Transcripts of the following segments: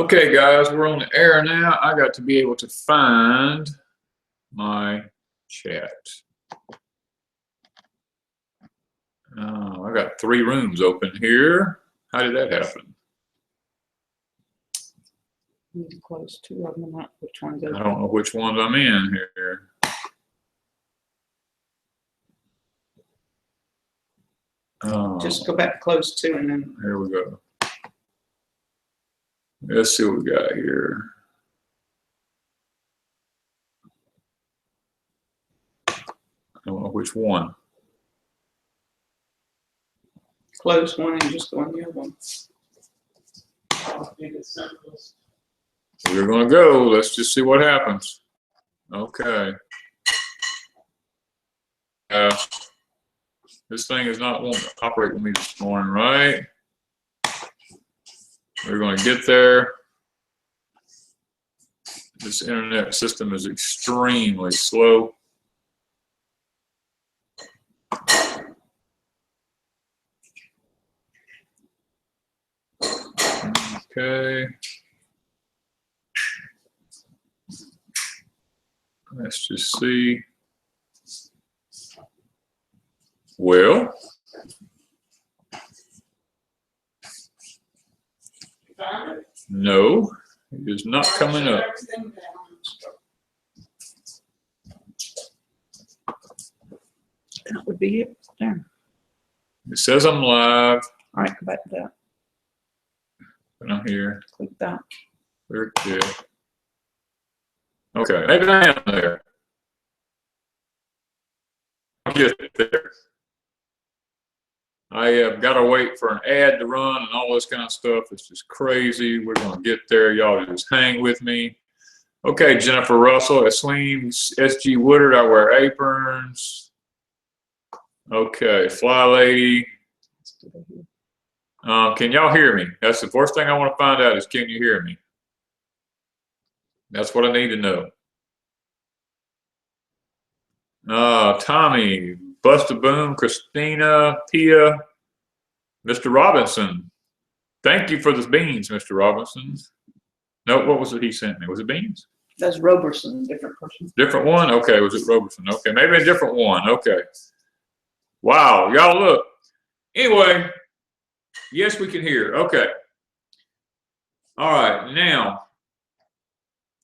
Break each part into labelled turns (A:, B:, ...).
A: Okay, guys, we're on the air now. I got to be able to find my chat. Oh, I got 3 rooms open here. How did that happen?
B: You need to close 2 of them up. Which one's open?
A: I don't know which ones I'm in here.
B: Just go back, close 2, and then.
A: Here we go. Let's see what we got here. I don't know which one.
B: Close one and just go on the other one.
A: We're going to go. Let's just see what happens. Okay. This thing is not wanting to operate with me this morning, right? We're going to get there. This internet system is extremely slow. Okay. Let's just see. Well, no, it is not coming up.
B: That would be it. There.
A: It says I'm live.
B: All right, go back to that.
A: And I'm here.
B: Click that.
A: Very good. Okay, maybe I am there. I'll get there. I have got to wait for an ad to run and all this kind of stuff. It's just crazy. We're going to get there. Y'all just hang with me. Okay, Jennifer Russell, Asleen, SG Woodard, I wear aprons. Okay, Fly Lady. Can y'all hear me? That's the first thing I want to find out is, can you hear me? That's what I need to know. Tommy, Busta Boom, Christina, Pia, Mr. Robinson. Thank you for the beans, Mr. Robinson. No, what was it he sent me? Was it beans?
B: That's Roberson, different person.
A: Different one? Okay, was it Roberson? Okay, maybe a different one. Okay. Wow, y'all look. Anyway, yes, we can hear. Okay. All right, now,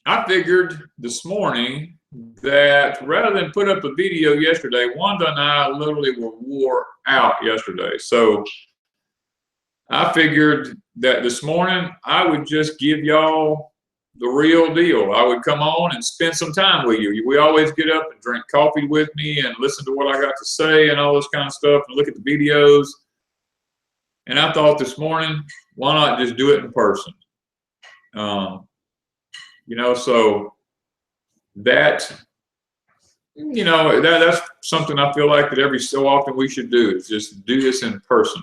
A: I figured this morning that rather than put up a video yesterday, Wanda and I literally were wore out yesterday. So I figured that this morning I would just give y'all the real deal. I would come on and spend some time with you. We always get up and drink coffee with me and listen to what I got to say and all this kind of stuff and look at the videos. And I thought this morning, why not just do it in person? You know, so that, you know, that's something I feel like that every so often we should do, is just do this in person.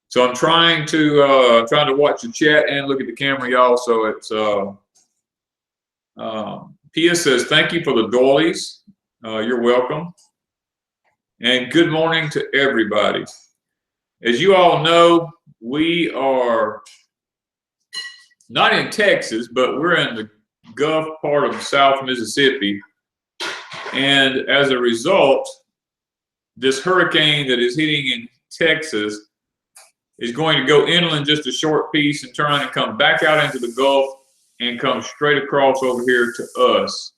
A: So I'm trying to watch the chat and look at the camera, y'all. So it's Pia says, thank you for the doilies. You're welcome. And good morning to everybody. As you all know, we are not in Texas, but we're in the Gulf part of South Mississippi. And as a result, this hurricane that is hitting in Texas is going to go inland just a short piece and turn and come back out into the Gulf and come straight across over here to us.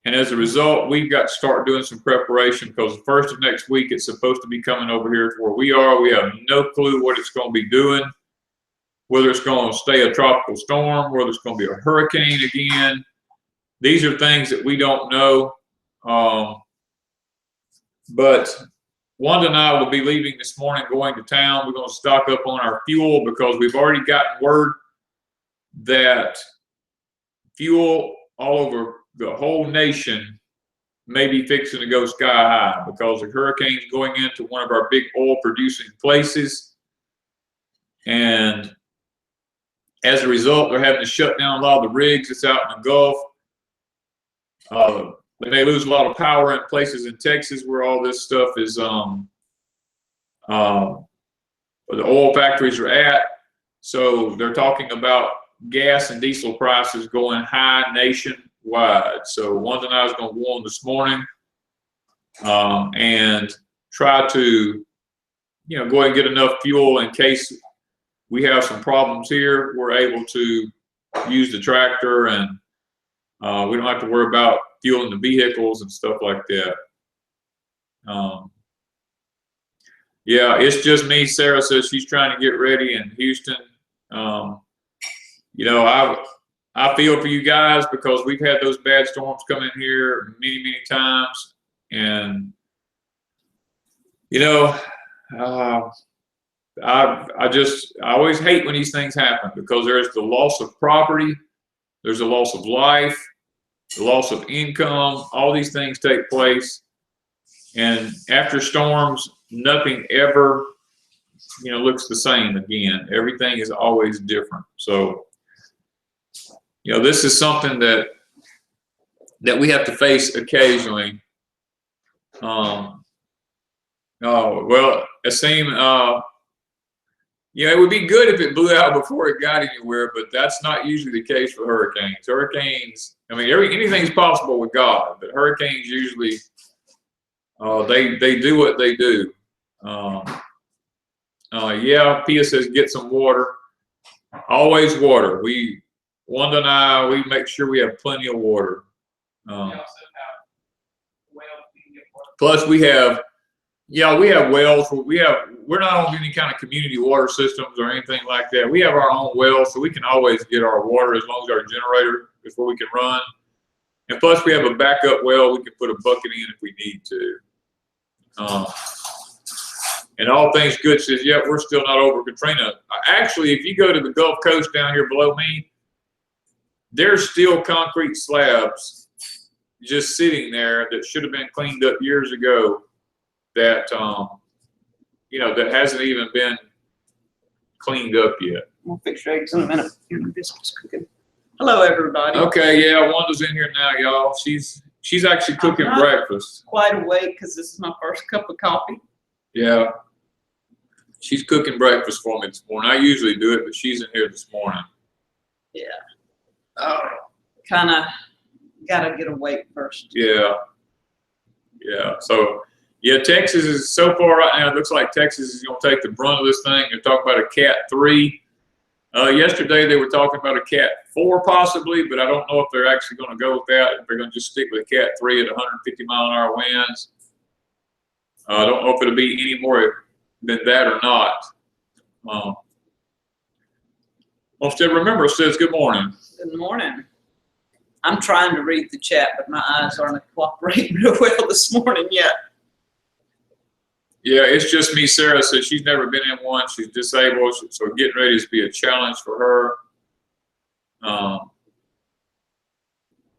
A: And as a result, we've got to start doing some preparation, because the first of next week it's supposed to be coming over here to where we are. We have no clue what it's going to be doing, whether it's going to stay a tropical storm, whether it's going to be a hurricane again. These are things that we don't know. But Wanda and I will be leaving this morning, going to town. We're going to stock up on our fuel, because we've already gotten word that fuel all over the whole nation may be fixing to go sky high, because the hurricane's going into one of our big oil producing places. And as a result, they're having to shut down a lot of the rigs that's out in the Gulf. They may lose a lot of power in places in Texas where all this stuff is the oil factories are at. So they're talking about gas and diesel prices going high nationwide. So one thing I was going to warn this morning, and try to, go ahead and get enough fuel in case we have some problems here. We're able to use the tractor, and we don't have to worry about fueling the vehicles and stuff like that. Yeah, it's just me. Sarah says she's trying to get ready in Houston. I feel for you guys because we've had those bad storms come in here many, many times. And, I always hate when these things happen because there's the loss of property, there's the loss of life, the loss of income, all these things take place. And after storms, nothing ever, looks the same again. Everything is always different. So, this is something that we have to face occasionally. Well, it seemed, it would be good if it blew out before it got anywhere, but that's not usually the case for hurricanes. Hurricanes, anything's possible with God, but hurricanes usually, they do what they do. Yeah, Pia says get some water. Always water. Wanda and I, we make sure we have plenty of water. Plus we have wells. We're not on any kind of community water systems or anything like that. We have our own wells, so we can always get our water as long as our generator is where we can run. And plus we have a backup well we can put a bucket in if we need to. And all things good says, yeah, we're still not over Katrina. Actually, if you go to the Gulf Coast down here below me, there's still concrete slabs just sitting there that should have been cleaned up years ago that, that hasn't even been cleaned up yet.
B: We'll fix your eggs in a minute. Your biscuits cooking. Hello, everybody.
A: Okay, yeah, Wanda's in here now, y'all. She's actually cooking breakfast.
B: Quite awake because this is my first cup of coffee.
A: Yeah. She's cooking breakfast for me this morning. I usually do it, but she's in here this morning.
B: Yeah. Oh, kind of got to get awake first.
A: Yeah. Yeah. So, yeah, Texas is so far right now, it looks like Texas is going to take the brunt of this thing. They're talking about a Cat 3. Yesterday they were talking about a Cat 4 possibly, but I don't know if they're actually going to go with that. If they're going to just stick with a Cat 3 at 150-mile-an-hour winds. I don't know if it'll be any more than that or not. Homestead Remember says good morning.
B: Good morning. I'm trying to read the chat, but my eyes aren't cooperating real well this morning yet.
A: Yeah, it's just me. Sarah says she's never been in one. She's disabled, so getting ready is to be a challenge for her.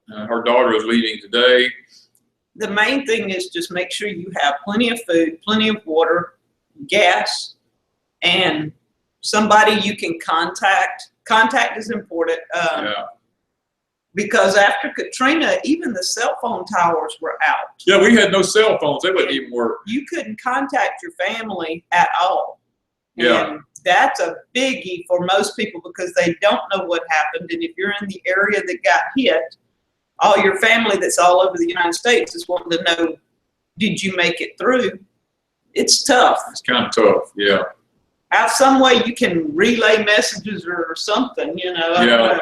A: Her daughter is leaving today.
B: The main thing is just make sure you have plenty of food, plenty of water, gas, and somebody you can contact. Contact is important.
A: Yeah.
B: Because after Katrina, even the cell phone towers were out.
A: Yeah, we had no cell phones. They wouldn't even work.
B: You couldn't contact your family at all.
A: Yeah.
B: And that's a biggie for most people because they don't know what happened. And if you're in the area that got hit, all your family that's all over the United States is wanting to know, did you make it through? It's tough.
A: It's kind of tough, yeah.
B: Have some way you can relay messages or something,
A: Yeah.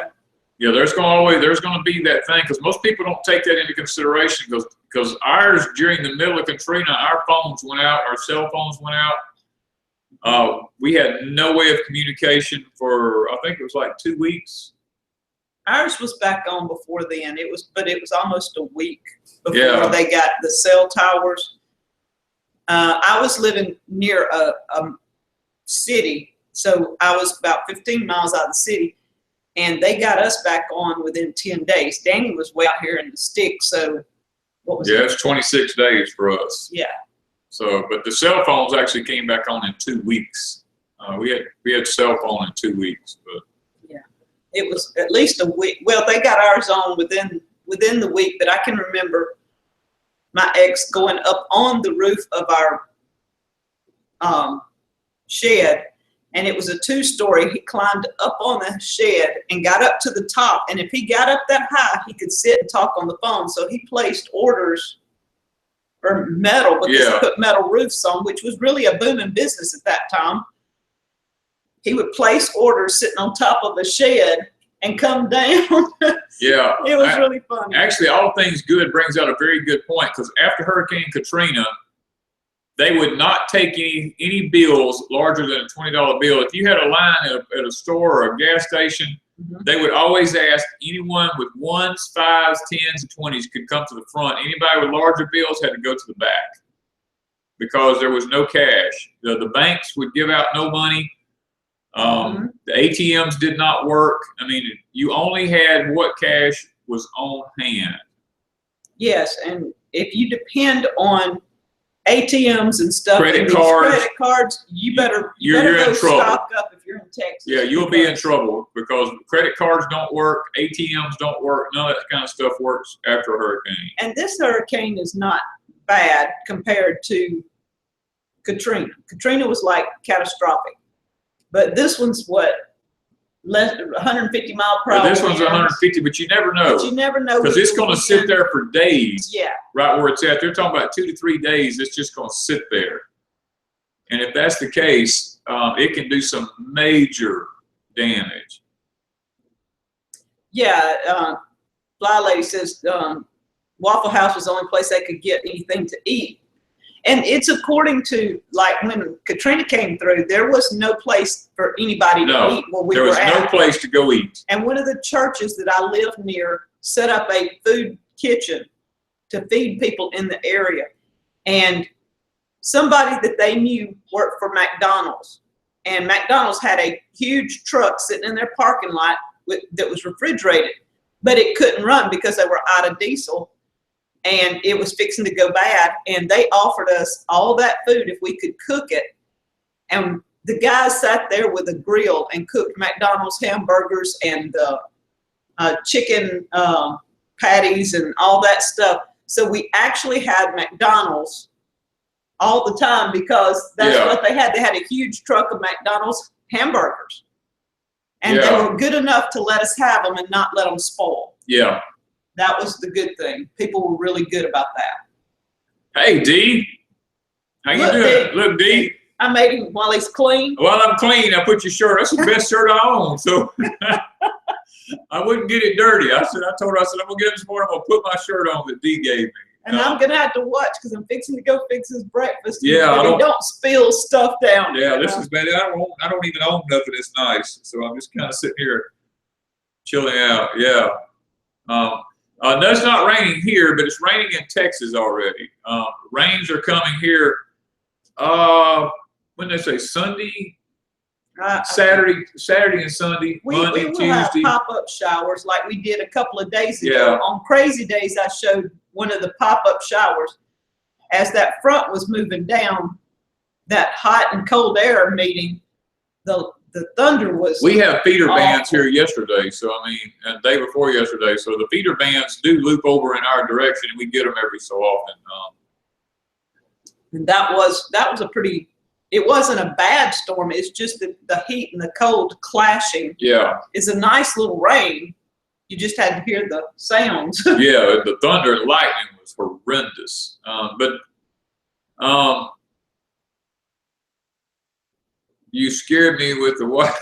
A: Yeah, there's going to be that thing because most people don't take that into consideration because ours during the middle of Katrina, our phones went out, our cell phones went out. We had no way of communication for I think it was like 2 weeks.
B: Ours was back on before then. But it was almost a week before they got the cell towers. I was living near a city, so I was about 15 miles out of the city. And they got us back on within 10 days. Danny was way out here in the sticks, so what was it?
A: Yeah, it's 26 days for us.
B: Yeah.
A: So, but the cell phones actually came back on in 2 weeks. We had cell phone in 2 weeks, but
B: yeah, it was at least a week. Well, they got ours on within the week, but I can remember my ex going up on the roof of our shed and it was a 2-story. He climbed up on the shed and got up to the top. And if he got up that high, he could sit and talk on the phone. So he placed orders for metal because he put metal roofs on, which was really a booming business at that time. He would place orders sitting on top of a shed and come down.
A: Yeah.
B: It was really funny.
A: Actually, All Things Good brings out a very good point, because after Hurricane Katrina, they would not take any bills larger than a $20 bill. If you had a line at a store or a gas station, they would always ask anyone with 1s, 5s, 10s, and 20s could come to the front. Anybody with larger bills had to go to the back because there was no cash. The banks would give out no money. The ATMs did not work. I mean, you only had what cash was on hand.
B: Yes, and if you depend on ATMs and stuff,
A: credit
B: cards, you better
A: you're
B: go
A: in trouble.
B: stock up if you're in Texas.
A: Yeah, you'll be in trouble because credit cards don't work, ATMs don't work, none of that kind of stuff works after a hurricane.
B: And this hurricane is not bad compared to Katrina. Katrina was like catastrophic, but this one's what? Less 150 mile per hour.
A: This one's 150, but you never know.
B: But you never know
A: because it's going to sit there for days.
B: Yeah.
A: Right where it's at. They're talking about 2 to 3 days. It's just going to sit there. And if that's the case, it can do some major damage.
B: Yeah. Fly Lady says Waffle House was the only place they could get anything to eat. And it's according to, like, when Katrina came through, there was no place for anybody to eat where we were at.
A: There was no place to go eat.
B: And one of the churches that I live near set up a food kitchen to feed people in the area. And somebody that they knew worked for McDonald's. And McDonald's had a huge truck sitting in their parking lot that was refrigerated, but it couldn't run because they were out of diesel. And it was fixing to go bad, and they offered us all that food if we could cook it. And the guys sat there with a grill and cooked McDonald's hamburgers and chicken patties and all that stuff. So we actually had McDonald's all the time because that's what they had. They had a huge truck of McDonald's hamburgers, and they were good enough to let us have them and not let them spoil.
A: Yeah.
B: That was the good thing. People were really good about that.
A: Hey, D. How you doing? Look, D.
B: I made him while he's clean.
A: While I'm clean, I put your shirt. That's the best shirt I own. So I wouldn't get it dirty. I told her, I'm going to get him this morning. I'm going to put my shirt on that D gave me.
B: And I'm going to have to watch because I'm fixing to go fix his breakfast.
A: Yeah.
B: I don't spill stuff down.
A: Yeah, this is bad. I don't even own nothing that's nice. So I'm just kind of sitting here chilling out. Yeah. No, it's not raining here, but it's raining in Texas already. Rains are coming here. When they say Sunday, Saturday and Sunday, Monday,
B: we will
A: Tuesday.
B: have pop-up showers like we did a couple of days ago. Yeah. On Crazy Days, I showed one of the pop-up showers. As that front was moving down, that hot and cold air meeting, the thunder was.
A: We have feeder bands here yesterday, so I mean, and the day before yesterday. So the feeder bands do loop over in our direction, and we get them every so often.
B: And that was a pretty. It wasn't a bad storm. It's just that the heat and the cold clashing. Yeah. It's a nice little rain. You just had to hear the sounds.
A: Yeah, the thunder and lightning was horrendous. You scared me with the white.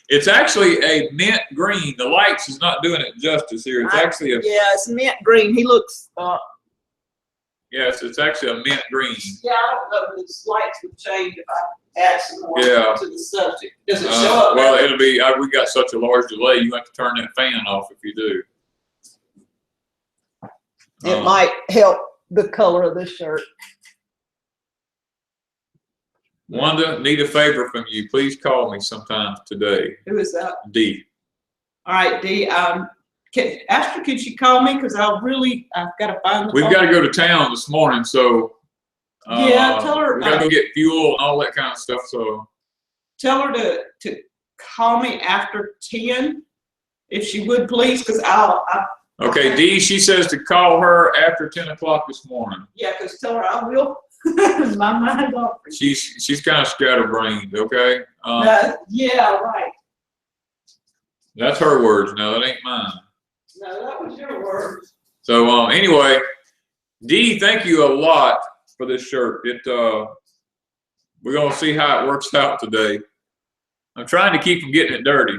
A: It's actually a mint green. The lights is not doing it justice here. It's actually a.
B: Yeah, it's mint green. He looks.
A: Yes, it's actually a mint green.
B: Yeah, I don't know if his lights would change if I add some more to the subject. Does it show up?
A: Well, it'll be. We got such a large delay. You have to turn that fan off if you do.
B: It might help the color of this shirt.
A: Wanda, need a favor from you. Please call me sometime today.
B: Who is that?
A: D.
B: All right, D. Astrid, could she call me? Because I've got to find the
A: We've got to go to town this morning, so.
B: Yeah, tell her.
A: We got to go get fuel and all that kind of stuff. So.
B: Tell her to call me after 10, if she would, please, because I'll.
A: Okay, D. She says to call her after 10 o'clock this morning.
B: Yeah, because tell her I will. My mind off.
A: She's kind of scatterbrained. Okay.
B: Yeah, right.
A: That's her words. No, that ain't mine.
B: No, that was your words.
A: So anyway, Dee, thank you a lot for this shirt. We're gonna see how it works out today. I'm trying to keep from getting it dirty.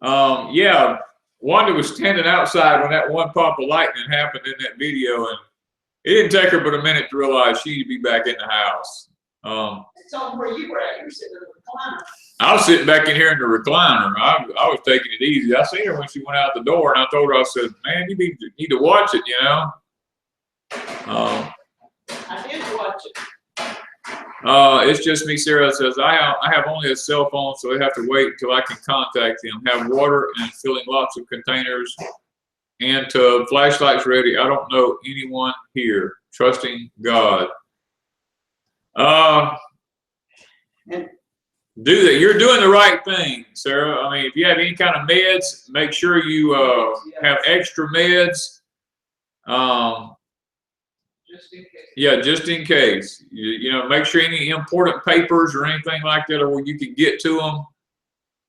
A: Yeah, Wanda was standing outside when that one pop of lightning happened in that video, and it didn't take her but a minute to realize she needed to be back in the house.
B: Tell them where you were at. You were sitting in the recliner. I
A: was sitting back in here in the recliner. I was taking it easy. I seen her when she went out the door, and I told her, I said, man, you need to watch it, you know.
B: I did watch it.
A: It's just me, Sarah says, I have only a cell phone, so I have to wait until I can contact him. Have water and filling lots of containers and flashlights ready. I don't know anyone here. Trusting God. Do that. You're doing the right thing, Sarah. I mean, if you have any kind of meds, make sure you have extra meds.
B: Just in case.
A: Yeah, just in case. You know, make sure any important papers or anything like that, or where you can get to them.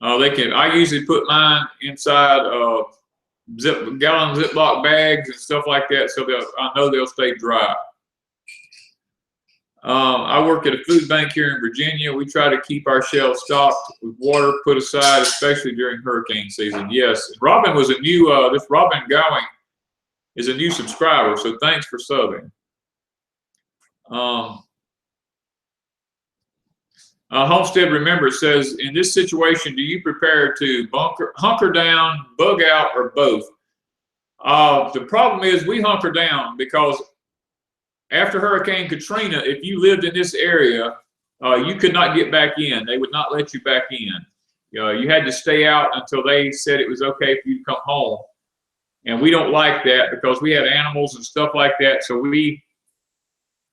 A: I usually put mine inside gallon Ziploc bags and stuff like that, so I know they'll stay dry. I work at a food bank here in Virginia. We try to keep our shelves stocked with water put aside, especially during hurricane season. Yes, Robin was a new. This Robin Gowing is a new subscriber, so thanks for subbing. Homestead Remember says, in this situation, do you prepare to hunker down, bug out, or both? The problem is we hunker down because after Hurricane Katrina, if you lived in this area, you could not get back in. They would not let you back in. You had to stay out until they said it was okay for you to come home. And we don't like that because we have animals and stuff like that. So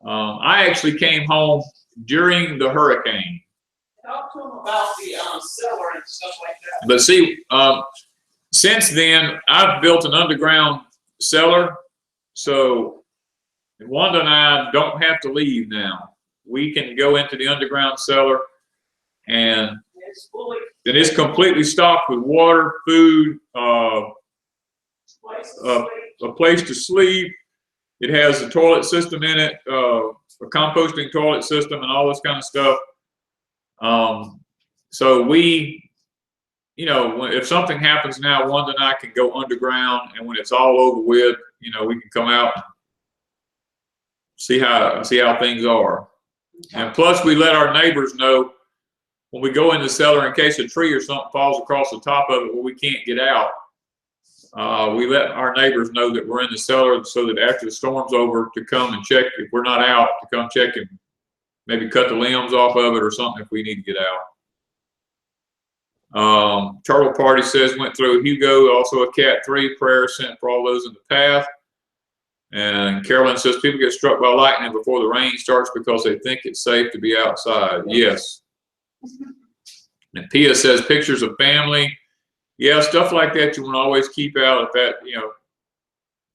A: I actually came home during the hurricane.
B: Talk to them about the cellar and stuff like that.
A: But see, since then, I've built an underground cellar. So Wanda and I don't have to leave now. We can go into the underground cellar, and it's completely stocked with water, food, a place to sleep. It has a toilet system in it, a composting toilet system, and all this kind of stuff. So we, if something happens now, Wanda and I can go underground, and when it's all over with, we can come out and see how things are. And plus, we let our neighbors know when we go in the cellar in case a tree or something falls across the top of it where we can't get out. We let our neighbors know that we're in the cellar so that after the storm's over to come and check if we're not out, to come check and maybe cut the limbs off of it or something if we need to get out. Turtle Party says, went through Hugo, also a Cat 3 prayer sent for all those in the path. And Carolyn says, people get struck by lightning before the rain starts because they think it's safe to be outside. Yes. And Pia says, pictures of family. Yeah, stuff like that you want to always keep out. If that,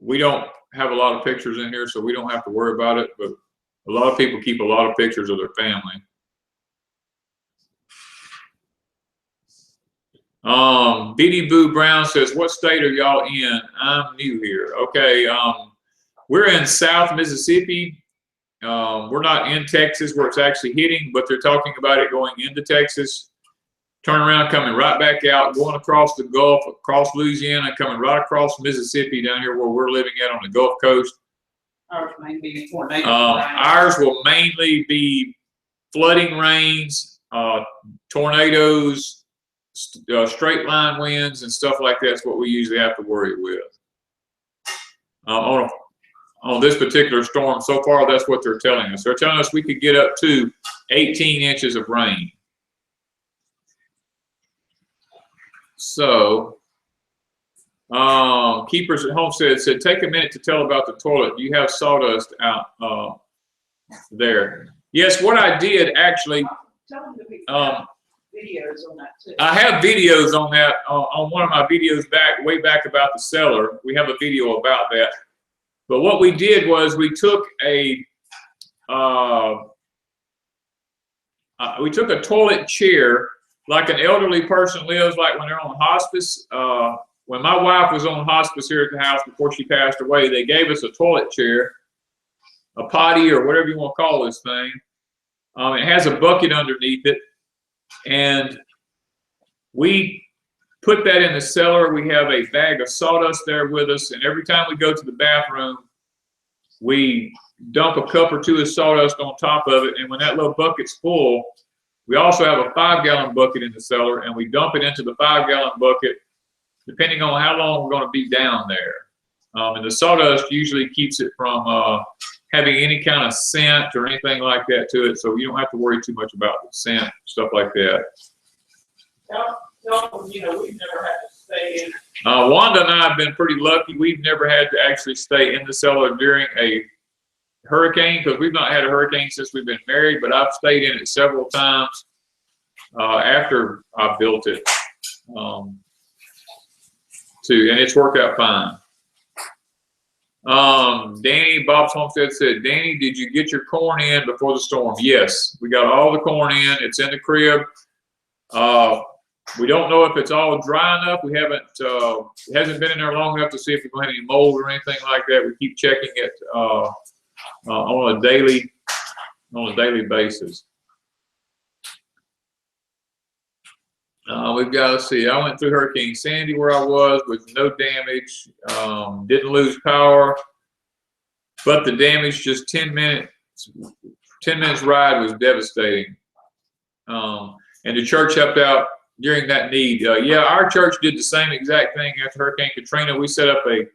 A: we don't have a lot of pictures in here, so we don't have to worry about it. But a lot of people keep a lot of pictures of their family. BD Boo Brown says, what state are y'all in? I'm new here. Okay, we're in South Mississippi. We're not in Texas where it's actually hitting, but they're talking about it going into Texas. Turn around, coming right back out, going across the Gulf, across Louisiana, coming right across Mississippi down here where we're living at on the Gulf Coast.
B: Ours may be tornadoes.
A: Ours will mainly be flooding rains, tornadoes, straight line winds, and stuff like that's what we usually have to worry with. On this particular storm, so far, that's what they're telling us. They're telling us we could get up to 18 inches of rain. So, Keepers at Homestead said, take a minute to tell about the toilet. Do you have sawdust out there? Yes, what I did actually,
B: videos on that too.
A: I have videos on that, on one of my videos way back about the cellar. We have a video about that. But what we did was we took a we took a toilet chair, like an elderly person lives, like when they're on hospice. When my wife was on hospice here at the house before she passed away, they gave us a toilet chair, a potty, or whatever you want to call this thing. It has a bucket underneath it, and we put that in the cellar. We have a bag of sawdust there with us, and every time we go to the bathroom, we dump a cup or two of sawdust on top of it, and when that little bucket's full, we also have a 5-gallon bucket in the cellar, and we dump it into the 5-gallon bucket, depending on how long we're going to be down there. And the sawdust usually keeps it from having any kind of scent or anything like that to it, so you don't have to worry too much about the scent, stuff like that.
B: You know, we've never had to stay in.
A: Wanda and I have been pretty lucky. We've never had to actually stay in the cellar during a hurricane, because we've not had a hurricane since we've been married, but I've stayed in it several times after I built it, too, and it's worked out fine. Danny, Bob's Homestead said, Danny, did you get your corn in before the storm? Yes, we got all the corn in. It's in the crib. We don't know if it's all dry enough. We haven't, it hasn't been in there long enough to see if we have any mold or anything like that. We keep checking it on a daily basis. We've got to see. I went through Hurricane Sandy where I was with no damage. Didn't lose power, but the damage, just 10 minutes ride was devastating. And the church helped out during that need. Yeah, our church did the same exact thing after Hurricane Katrina. We set up a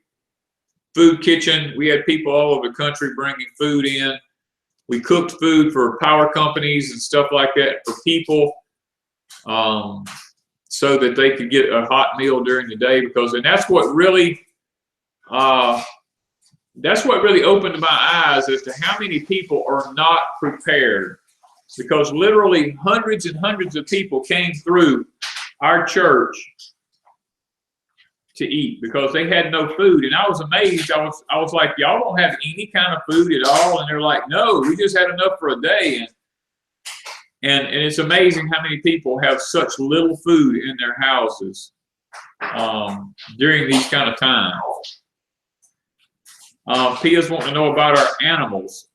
A: food kitchen. We had people all over the country bringing food in. We cooked food for power companies and stuff like that for people, so that they could get a hot meal during the day. And that's what really opened my eyes as to how many people are not prepared. Because literally hundreds and hundreds of people came through our church to eat because they had no food. And I was amazed. I was like, y'all don't have any kind of food at all? And they're like, no, we just had enough for a day. And it's amazing how many people have such little food in their houses during these kind of times. Pia's wanting to know about our animals.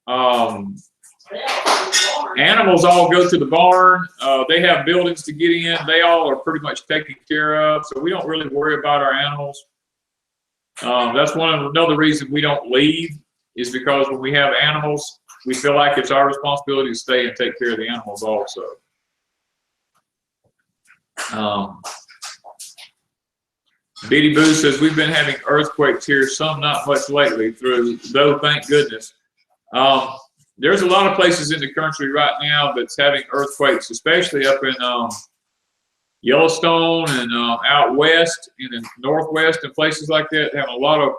A: Animals all go to the barn. They have buildings to get in. They all are pretty much taken care of, so we don't really worry about our animals. That's another reason we don't leave, is because when we have animals, we feel like it's our responsibility to stay and take care of the animals also. Beatty Boo says, we've been having earthquakes here, some not much lately, though thank goodness. There's a lot of places in the country right now that's having earthquakes, especially up in Yellowstone and out west, in the northwest and places like that, having a lot of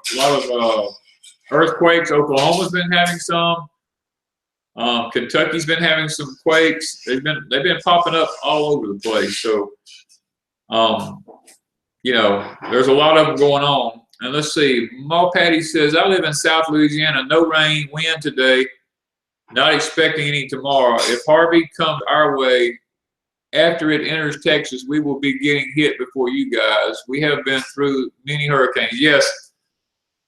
A: earthquakes. Oklahoma's been having some. Kentucky's been having some quakes. They've been popping up all over the place. So, you know, there's a lot of them going on. And let's see. Ma Patty says, I live in South Louisiana. No rain, wind today. Not expecting any tomorrow. If Harvey comes our way after it enters Texas, we will be getting hit before you guys. We have been through many hurricanes. Yes.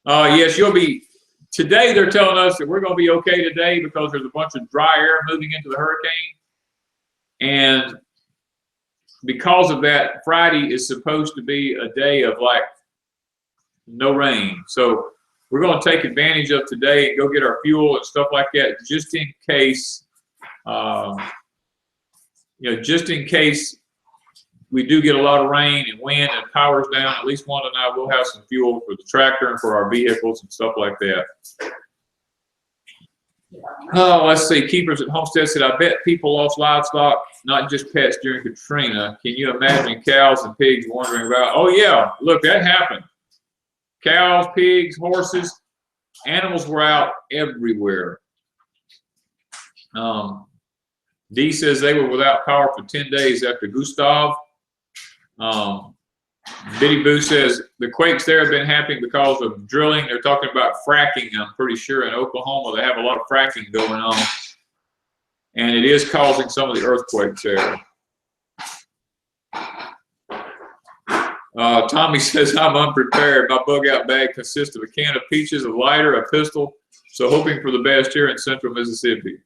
A: Yes, you'll be. Today they're telling us that we're going to be okay today because there's a bunch of dry air moving into the hurricane. And because of that, Friday is supposed to be a day of like no rain. So we're going to take advantage of today and go get our fuel and stuff like that, just in case, just in case we do get a lot of rain and wind and power's down. At least Wanda and I will have some fuel for the tractor and for our vehicles and stuff like that. Oh, let's see. Keepers at Homestead said, I bet people lost livestock, not just pets, during Katrina. Can you imagine cows and pigs wandering about? Oh, yeah. Look, that happened. Cows, pigs, horses, animals were out everywhere. Dee says they were without power for 10 days after Gustav. Biddy Boo says the quakes there have been happening because of drilling. They're talking about fracking. I'm pretty sure in Oklahoma they have a lot of fracking going on, and it is causing some of the earthquakes there. Tommy says I'm unprepared. My bug out bag consists of a can of peaches, a lighter, a pistol. So hoping for the best here in central Mississippi.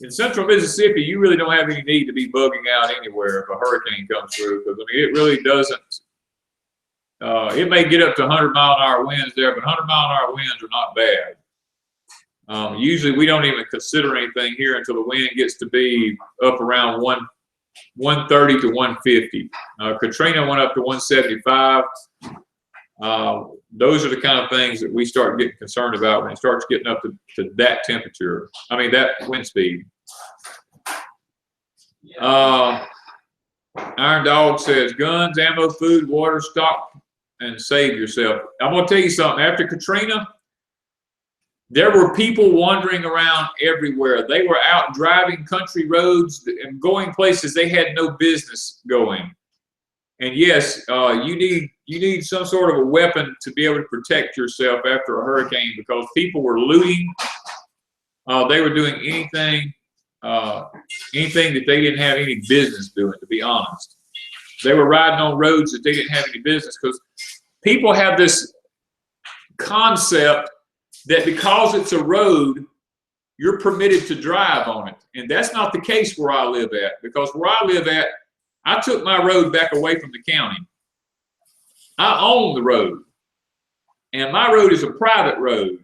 A: In central Mississippi, you really don't have any need to be bugging out anywhere if a hurricane comes through, because I mean, it really doesn't. It may get up to 100-mile-an-hour winds there, but 100-mile-an-hour winds are not bad. Usually, we don't even consider anything here until the wind gets to be up around 130 to 150. Katrina went up to 175. Those are the kind of things that we start getting concerned about when it starts getting up to that temperature. I mean, that wind speed. Iron Dog says, guns, ammo, food, water, stock, and save yourself. I'm going to tell you something. After Katrina, there were people wandering around everywhere. They were out driving country roads and going places they had no business going. And yes, you need some sort of a weapon to be able to protect yourself after a hurricane, because people were looting. They were doing anything that they didn't have any business doing, to be honest. They were riding on roads that they didn't have any business, because people have this concept that because it's a road, you're permitted to drive on it. And that's not the case where I live at, because where I live at, I took my road back away from the county. I own the road, and my road is a private road.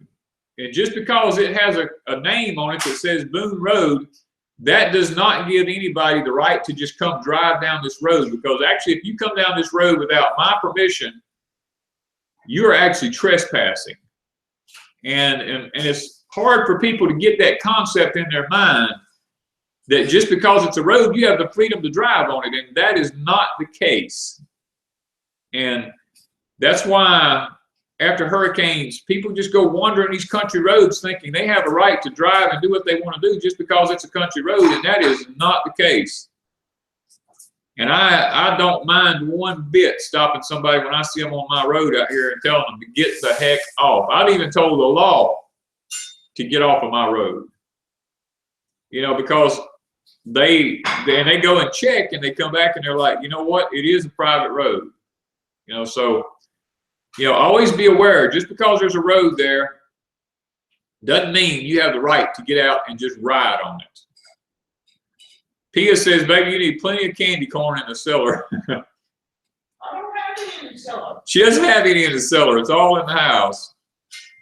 A: And just because it has a name on it that says Boone Road, that does not give anybody the right to just come drive down this road, because actually if you come down this road without my permission, you're actually trespassing. And it's hard for people to get that concept in their mind that just because it's a road, you have the freedom to drive on it, and that is not the case. And that's why after hurricanes, people just go wandering these country roads thinking they have a right to drive and do what they want to do just because it's a country road, and that is not the case. And I don't mind one bit stopping somebody when I see them on my road out here and telling them to get the heck off. I've even told the law to get off of my road. You know, because they go and check, and they come back and they're like, you know what, it is a private road. You know, so, you know, always be aware, just because there's a road there doesn't mean you have the right to get out and just ride on it. Pia says, baby, you need plenty of candy corn in the cellar.
B: I don't have any in the cellar.
A: She doesn't have any in the cellar. It's all in the house.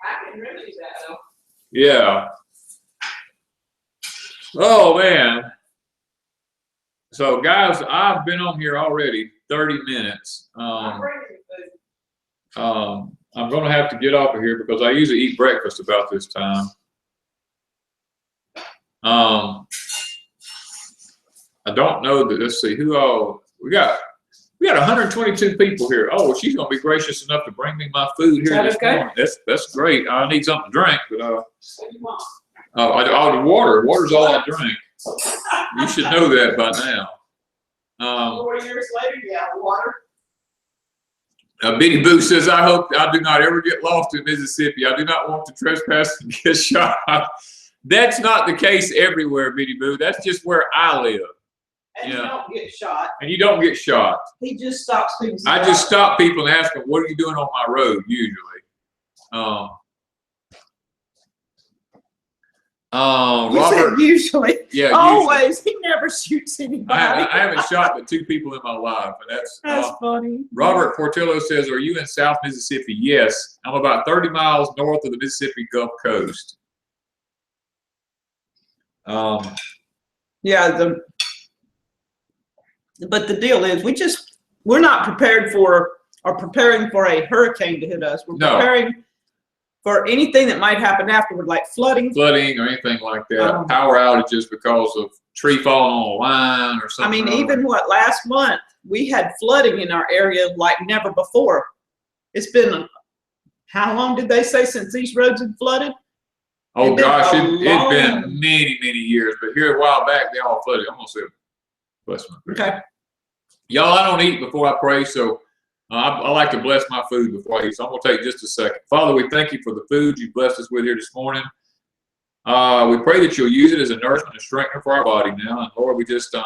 B: I can remedy that, though.
A: Yeah. Oh, man. So, guys, I've been on here already 30 minutes. I'm going to have to get off of here because I usually eat breakfast about this time. I don't know that. Let's see who all we got. We got 122 people here. Oh, well, she's going to be gracious enough to bring me my food here this morning. That's great. I need something to drink, but the water. Water's all I drink. You should know that by now.
B: 4 years later, yeah, water.
A: Biddy Boo says, I hope I do not ever get lost in Mississippi. I do not want to trespass and get shot. That's not the case everywhere, Biddy Boo. That's just where I live.
B: And you don't get shot.
A: And you don't get shot.
B: He just stops people.
A: I just stop people and ask them, what are you doing on my road, usually? Robert,
B: usually.
A: Yeah,
B: always. Usually. He never shoots anybody.
A: I haven't shot but 2 people in my life, and
B: that's funny.
A: Robert Portillo says, "Are you in South Mississippi?" Yes, I'm about 30 miles north of the Mississippi Gulf Coast.
B: Yeah, but the deal is, we're not prepared for or preparing for a hurricane to hit us. We're preparing for anything that might happen afterward, like flooding or anything like that. Power outages because of tree falling on a line or something. I mean, even last month, we had flooding in our area like never before. It's been, how long did they say since these roads had flooded? Oh gosh, it's been many, many years. But here a while back, they all flooded. I'm going to say, bless them. Okay.
A: Y'all, I don't eat before I pray, so I like to bless my food before I eat. So I'm going to take just a second. Father, we thank you for the food you blessed us with here this morning. We pray that you'll use it as a nourishment and strengthener for our body now. And Lord, we just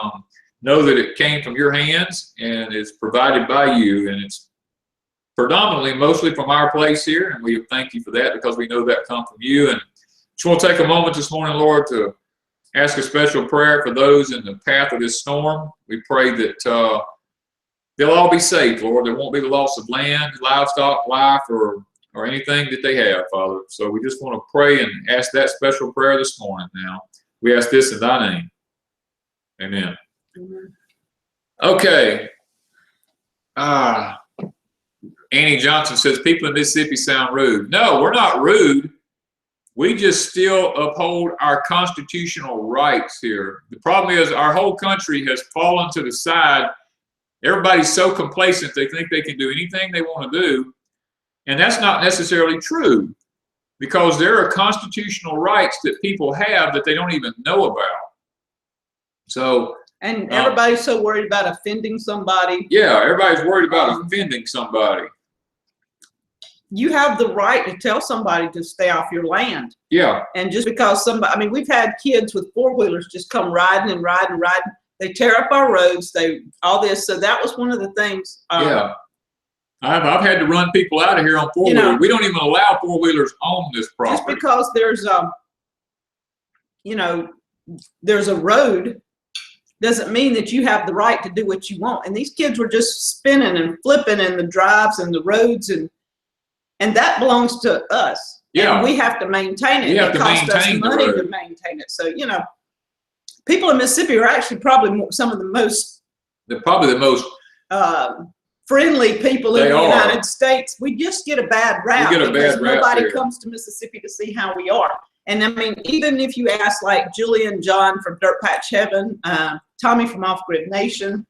A: know that it came from your hands and it's provided by you. And it's predominantly, mostly from our place here. And we thank you for that because we know that comes from you. And just want to take a moment this morning, Lord, to ask a special prayer for those in the path of this storm. We pray that they'll all be safe, Lord. There won't be the loss of land, livestock, life, or anything that they have, Father. So we just want to pray and ask that special prayer this morning now. We ask this in thy name. Amen. Amen. Okay. Annie Johnson says, people in Mississippi sound rude. No, we're not rude. We just still uphold our constitutional rights here. The problem is our whole country has fallen to the side. Everybody's so complacent, they think they can do anything they want to do. And that's not necessarily true because there are constitutional rights that people have that they don't even know about. So,
B: and everybody's so worried about offending somebody.
A: Yeah, everybody's worried about offending somebody.
B: You have the right to tell somebody to stay off your land.
A: Yeah.
B: And just because somebody, I mean, we've had kids with four-wheelers just come riding and riding and riding. They tear up our roads, all this. So that was one of the things.
A: Yeah. I've had to run people out of here on four-wheelers. You know, we don't even allow four-wheelers on this property.
B: Just because there's there's a road doesn't mean that you have the right to do what you want. And these kids were just spinning and flipping in the drives and the roads, and that belongs to us. Yeah. And we have to maintain it. It costs us money to maintain it. So, people in Mississippi are actually probably some of the most. They're probably the most friendly people in the United States. We just get a bad rap because nobody comes to Mississippi to see how we are. And I mean, even if you ask like Julie and John from Dirt Patch Heaven, Tommy from Off Grid Nation,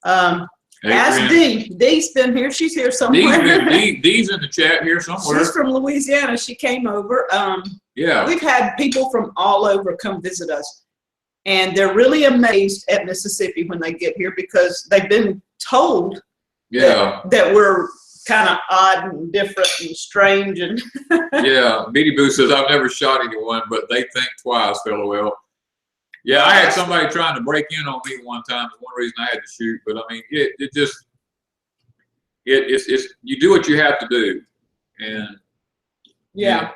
B: ask Dee. Dee's been here. She's here somewhere.
A: Dee's in the chat here somewhere.
B: She's from Louisiana. She came over.
A: Yeah.
B: We've had people from all over come visit us. And they're really amazed at Mississippi when they get here because they've been told that we're kind of odd and different and strange. And
A: yeah, Beatty Boo says, I've never shot anyone, but they think twice, LOL. Yeah, I had somebody trying to break in on me one time. It's one reason I had to shoot. But I mean, it's you do what you have to do. And and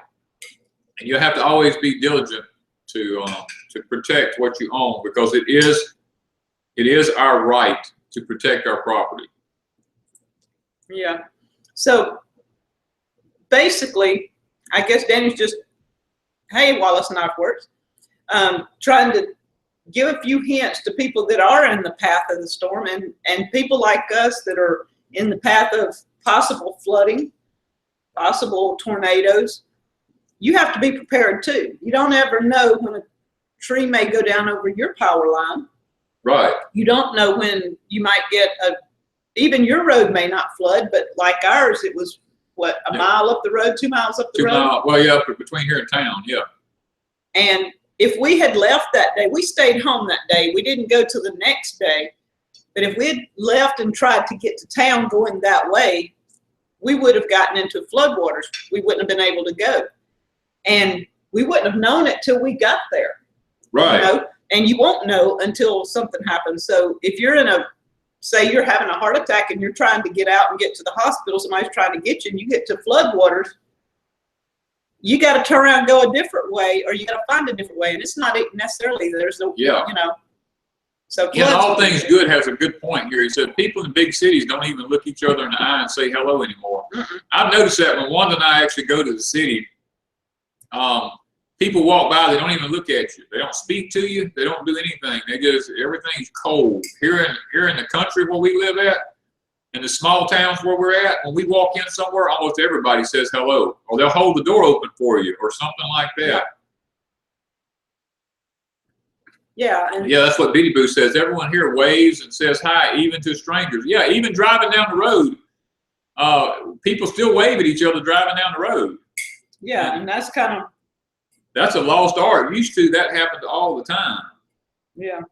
A: you have to always be diligent to protect what you own because it is our right to protect our property.
B: Yeah. So basically, I guess Danny's just, hey, Wallace Knife Works, trying to give a few hints to people that are in the path of the storm and people like us that are in the path of possible flooding, possible tornadoes. You have to be prepared too. You don't ever know when a tree may go down over your power line.
A: Right.
B: You don't know when you might get even your road may not flood, but like ours, it was what, a mile up the road, 2 miles up the road? 2 miles,
A: well, yeah, between here and town, yeah.
B: And if we had left that day, we stayed home that day. We didn't go till the next day. But if we had left and tried to get to town going that way, we would have gotten into floodwaters. We wouldn't have been able to go. And we wouldn't have known it till we got there.
A: Right.
B: And you won't know until something happens. So if you're say you're having a heart attack and you're trying to get out and get to the hospital, somebody's trying to get you and you get to floodwaters, you got to turn around and go a different way, or you got to find a different way. And it's not necessarily, there's no, So
A: All Things Good has a good point here. He said people in big cities don't even look each other in the eye and say hello anymore. I've noticed that when Wanda and I actually go to the city, people walk by, they don't even look at you. They don't speak to you. They don't do anything. Everything's cold. Here in the country where we live at, in the small towns where we're at, when we walk in somewhere, almost everybody says hello, or they'll hold the door open for you, or something like that.
B: Yeah.
A: Yeah, that's what Beatty Boo says. Everyone here waves and says hi, even to strangers. Yeah, even driving down the road, people still wave at each other driving down the road.
B: Yeah, and that's
A: a lost art. Used to, that happened all the time.
B: Yeah.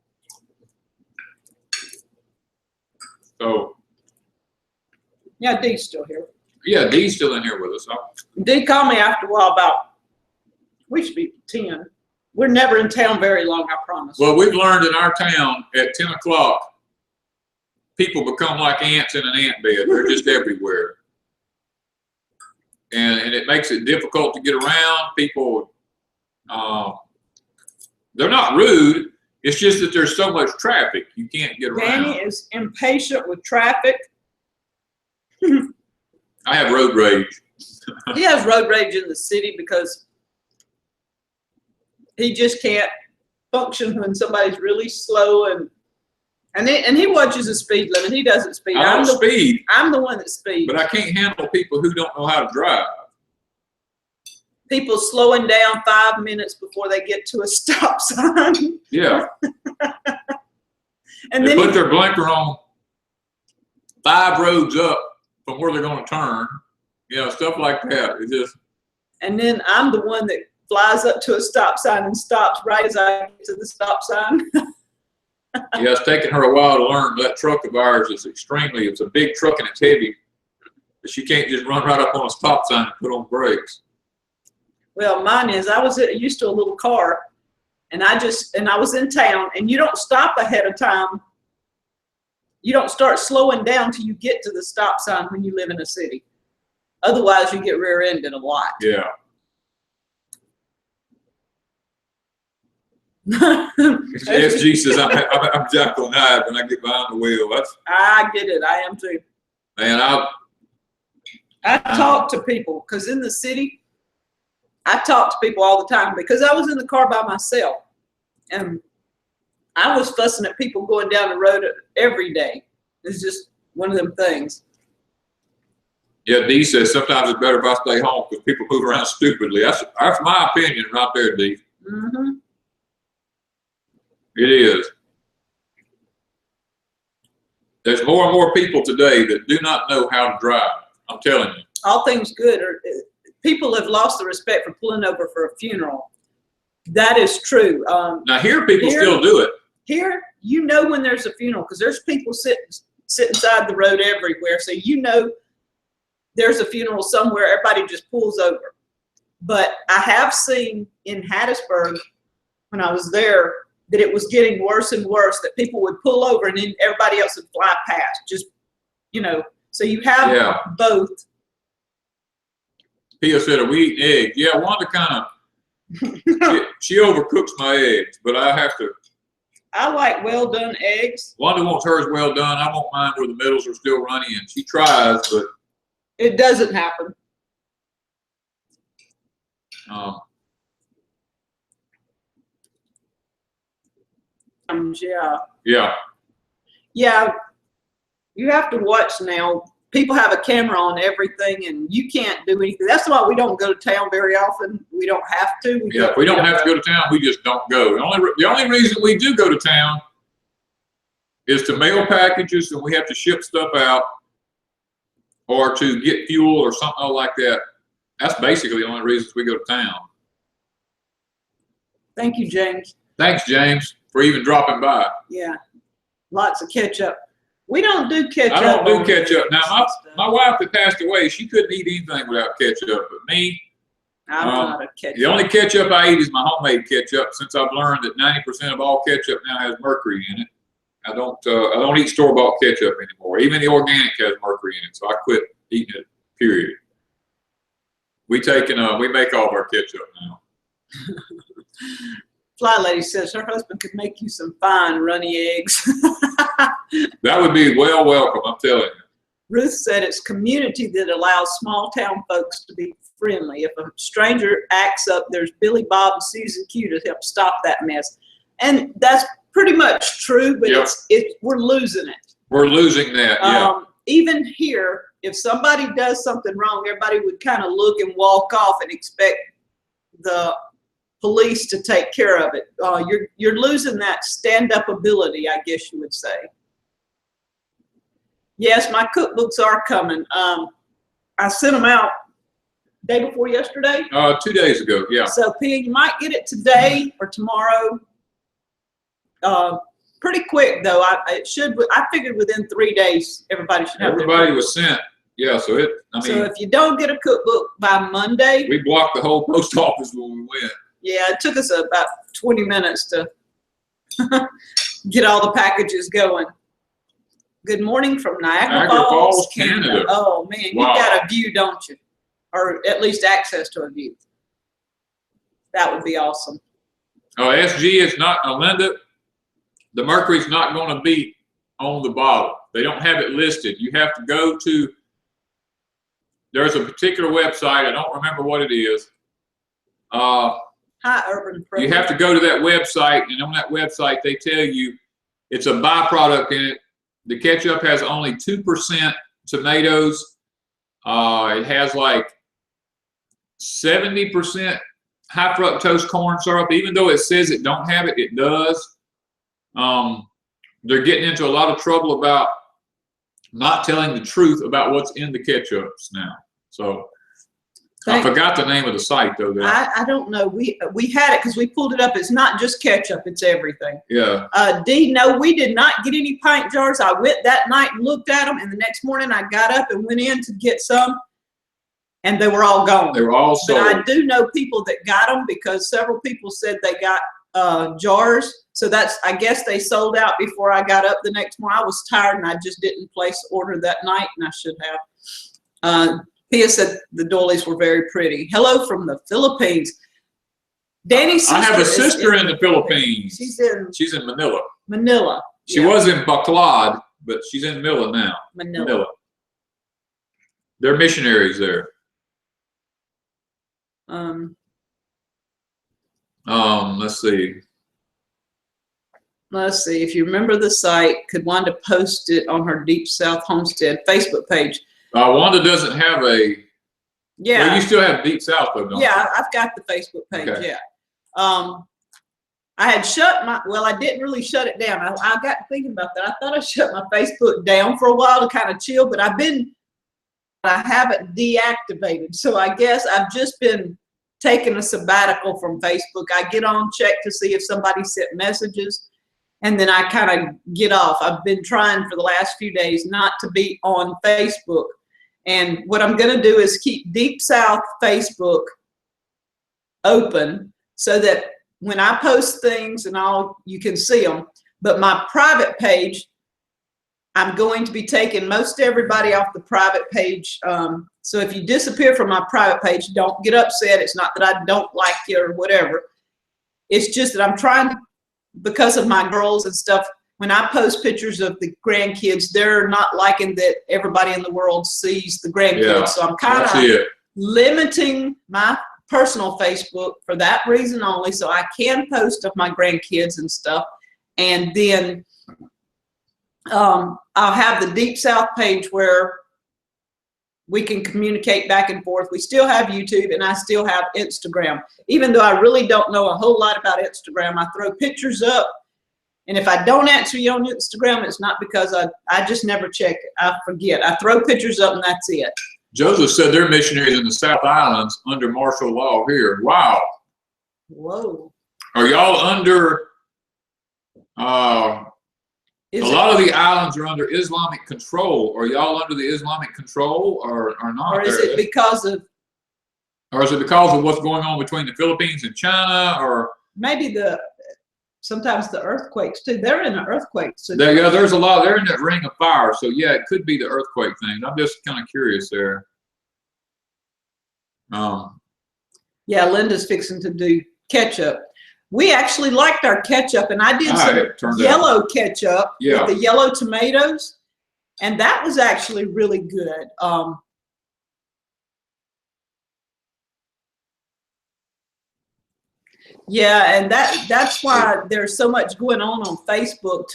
A: So.
B: Yeah, Dee's still here.
A: Yeah, Dee's still in here with us.
B: Dee called me after a while about, we should be 10. We're never in town very long, I promise.
A: Well, we've learned in our town at 10 o'clock, people become like ants in an ant bed. They're just everywhere. And it makes it difficult to get around. People, they're not rude. It's just that there's so much traffic, you can't get around.
B: Danny is impatient with traffic.
A: I have road rage.
B: He has road rage in the city because he just can't function when somebody's really slow and he watches the speed limit. He doesn't speed.
A: I don't speed.
B: I'm the one that speeds.
A: But I can't handle people who don't know how to drive.
B: People slowing down 5 minutes before they get to a stop sign.
A: Yeah.
B: And
A: they
B: then
A: put their blinker on 5 roads up from where they're going to turn. You know, stuff like that. It just. And
B: then I'm the one that flies up to a stop sign and stops right as I get to the stop sign.
A: Yeah, it's taken her a while to learn. That truck of ours is it's a big truck and it's heavy. But she can't just run right up on a stop sign and put on brakes.
B: Well, mine is, I was used to a little car and I was in town, and you don't stop ahead of time. You don't start slowing down till you get to the stop sign when you live in a city. Otherwise, you get rear-ended a lot.
A: Yeah. SG says I'm Jekyll and Hyde when I get behind the wheel.
B: I get it. I am too.
A: Man,
B: I talk to people because in the city, I talk to people all the time because I was in the car by myself, and I was fussing at people going down the road every day. It's just one of them things.
A: Yeah, Dee says sometimes it's better if I stay home because people move around stupidly. That's my opinion right there, Dee.
B: Mm-hmm.
A: It is. There's more and more people today that do not know how to drive. I'm telling you.
B: All things good. People have lost the respect for pulling over for a funeral. That is true.
A: Now here, people still do it.
B: Here, you know when there's a funeral because there's people sitting side the road everywhere. So you know there's a funeral somewhere. Everybody just pulls over. But I have seen in Hattiesburg when I was there that it was getting worse and worse, that people would pull over and then everybody else would fly past. Just, you know, so you have both.
A: Pia said, are we eating eggs? Yeah, Wanda kind of, she overcooks my eggs, but I have to.
B: I like well done eggs.
A: Wanda wants hers well done. I want mine where the middles are still runny, and she tries, but.
B: It doesn't happen. Yeah.
A: Yeah.
B: Yeah. You have to watch now. People have a camera on everything, and you can't do anything. That's why we don't go to town very often. We don't have to.
A: If we don't have to go to town, we just don't go. The only reason we do go to town is to mail packages, and we have to ship stuff out, or to get fuel or something like that. That's basically the only reasons we go to town.
B: Thank you, James.
A: Thanks, James, for even dropping by.
B: Yeah, lots of ketchup. We don't do ketchup.
A: I don't do ketchup. Now, my wife that passed away, she couldn't eat anything without ketchup. But me,
B: I'm not a ketchup.
A: The only ketchup I eat is my homemade ketchup. Since I've learned that 90% of all ketchup now has mercury in it, I don't eat store-bought ketchup anymore. Even the organic has mercury in it, so I quit eating it. Period. We make all of our ketchup now.
B: Fly Lady says her husband could make you some fine runny eggs.
A: That would be well welcome, I'm telling you.
B: Ruth said it's community that allows small town folks to be friendly. If a stranger acts up, there's Billy Bob and Susan Q to help stop that mess. And that's pretty much true, but we're losing it.
A: We're losing that, yeah.
B: Even here, if somebody does something wrong, everybody would kind of look and walk off and expect the police to take care of it. You're losing that stand-up ability, I guess you would say. Yes, my cookbooks are coming. I sent them out day before yesterday.
A: 2 days ago, yeah.
B: So, Pia, you might get it today or tomorrow. pretty quick though. I figured within 3 days everybody should have.
A: Everybody was sent. Yeah, so
B: so if you don't get a cookbook by Monday,
A: we blocked the whole post office when we went.
B: Yeah, it took us about 20 minutes to get all the packages going. Good morning from Niagara Falls, Canada. Oh man, you got a view, don't you? Or at least access to a view. That would be awesome.
A: Oh, SG is not, Linda, the mercury's not going to be on the bottle. They don't have it listed. You have to go to, there's a particular website, I don't remember what it is.
B: Hi, Urban Pro.
A: You have to go to that website, and on that website they tell you it's a byproduct in it. The ketchup has only 2% tomatoes. It has like 70% high fructose corn syrup. Even though it says it don't have it, it does. They're getting into a lot of trouble about not telling the truth about what's in the ketchups now. So I forgot the name of the site though.
B: I don't know. We had it because we pulled it up. It's not just ketchup, it's everything.
A: Yeah.
B: D, no, we did not get any pint jars. I went that night and looked at them, and the next morning I got up and went in to get some, and they were all gone.
A: They were all sold.
B: But I do know people that got them because several people said they got jars. So I guess they sold out before I got up the next morning. I was tired and I just didn't place the order that night, and I should have. Pia said the doilies were very pretty. Hello from the Philippines. Danny's sister.
A: I have a sister in the Philippines.
B: She's
A: in Manila.
B: Manila.
A: She was in Bacolod, but she's in Manila now. Manila. They're missionaries there. Let's see.
B: Let's see. If you remember the site, could Wanda post it on her Deep South Homestead Facebook page?
A: Wanda doesn't have a.
B: Yeah.
A: Well, you still have Deep South though, don't you?
B: Yeah, I've got the Facebook page. Okay. Yeah. I had shut well, I didn't really shut it down. I got thinking about that. I thought I shut my Facebook down for a while to kind of chill, but I haven't deactivated. So I guess I've just been taking a sabbatical from Facebook. I get on, check to see if somebody sent messages, and then I kind of get off. I've been trying for the last few days not to be on Facebook. And what I'm going to do is keep Deep South Facebook open so that when I post things and all, you can see them. But my private page, I'm going to be taking most everybody off the private page. So if you disappear from my private page, don't get upset. It's not that I don't like you or whatever. It's just that I'm trying, because of my girls and stuff, when I post pictures of the grandkids, they're not liking that everybody in the world sees the grandkids. Yeah, so I'm kind of limiting my personal Facebook for that reason only, so I can post of my grandkids and stuff. And then I'll have the Deep South page where we can communicate back and forth. We still have YouTube, and I still have Instagram. Even though I really don't know a whole lot about Instagram, I throw pictures up. And if I don't answer you on Instagram, it's not because I just never check it. I forget. I throw pictures up and that's it.
A: Joseph said they're missionaries in the South Islands under martial law here. Wow.
B: Whoa.
A: Are y'all under, a lot of the islands are under Islamic control. Are y'all under the Islamic control or not?
B: Or is it because of?
A: Or is it because of what's going on between the Philippines and China, or?
B: Maybe sometimes the earthquakes too. They're in the earthquake. So
A: yeah, there's a lot. They're in that ring of fire. So yeah, it could be the earthquake thing. I'm just kind of curious there.
B: Yeah, Linda's fixing to do ketchup. We actually liked our ketchup, and I did some yellow ketchup with the yellow tomatoes, and that was actually really good. Yeah, and that's why there's so much going on Facebook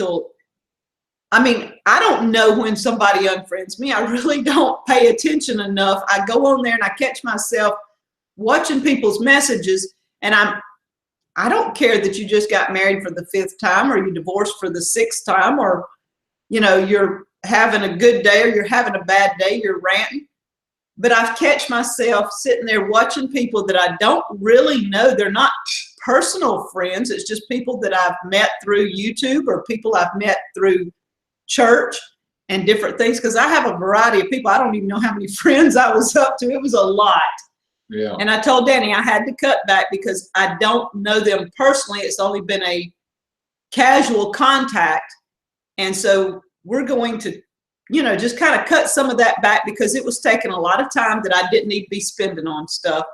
B: I mean, I don't know when somebody unfriends me. I really don't pay attention enough. I go on there and I catch myself watching people's messages, and I don't care that you just got married for the 5th time or you divorced for the 6th time, or, you know, you're having a good day or you're having a bad day, you're ranting. But I catch myself sitting there watching people that I don't really know. They're not personal friends. It's just people that I've met through YouTube or people I've met through church and different things. Because I have a variety of people. I don't even know how many friends I was up to. It was a lot.
A: Yeah.
B: And I told Danny I had to cut back because I don't know them personally. It's only been a casual contact. And so we're going to, you know, just kind of cut some of that back because it was taking a lot of time that I didn't need to be spending on stuff.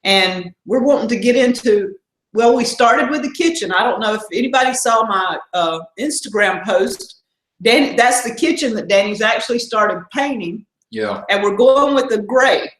B: And we're wanting to get into, well, we started with the kitchen. I don't know if anybody saw my Instagram post. Danny, that's the kitchen that Danny's actually started painting.
A: Yeah.
B: And we're going with the gray.